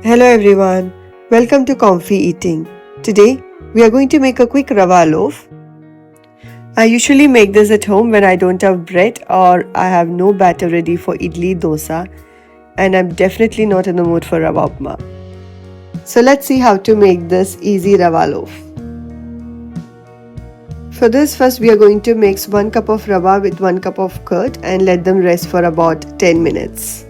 Hello everyone, welcome to Comfy Eating. Today we are going to make a quick Rava loaf. I usually make this at home when I don't have bread or I have no batter ready for idli dosa, and I'm definitely not in the mood for Rava Upma. So let's see how to make this easy Rava loaf. For this, first we are going to mix 1 cup of rava with 1 cup of curd and let them rest for about 10 minutes.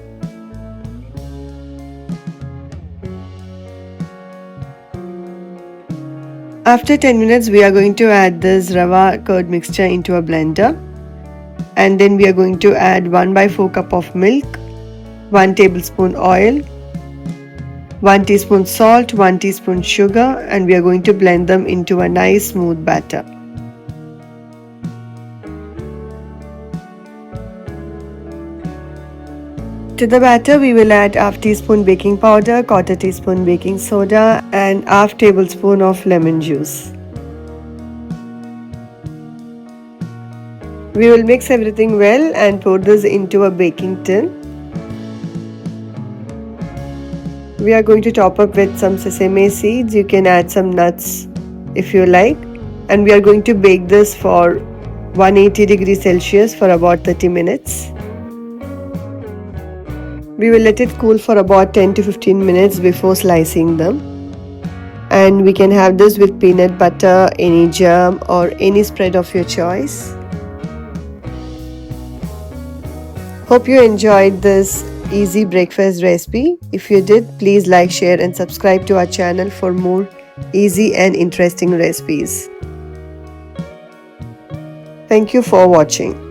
After 10 minutes, we are going to add this rava curd mixture into a blender, and then we are going to add 1/4 cup of milk, 1 tablespoon oil, 1 teaspoon salt, 1 teaspoon sugar, and we are going to blend them into a nice smooth batter. To the batter, we will add half teaspoon baking powder, 1/4 teaspoon baking soda, and half tablespoon of lemon juice. We will mix everything well and pour this into a baking tin. We are going to top up with some sesame seeds. You can add some nuts if you like, and we are going to bake this for 180 degrees Celsius for about 30 minutes. We will let it cool for about 10 to 15 minutes before slicing them. And we can have this with peanut butter, any jam or any spread of your choice. Hope you enjoyed this easy breakfast recipe. If you did, please like, share and subscribe to our channel for more easy and interesting recipes. Thank you for watching.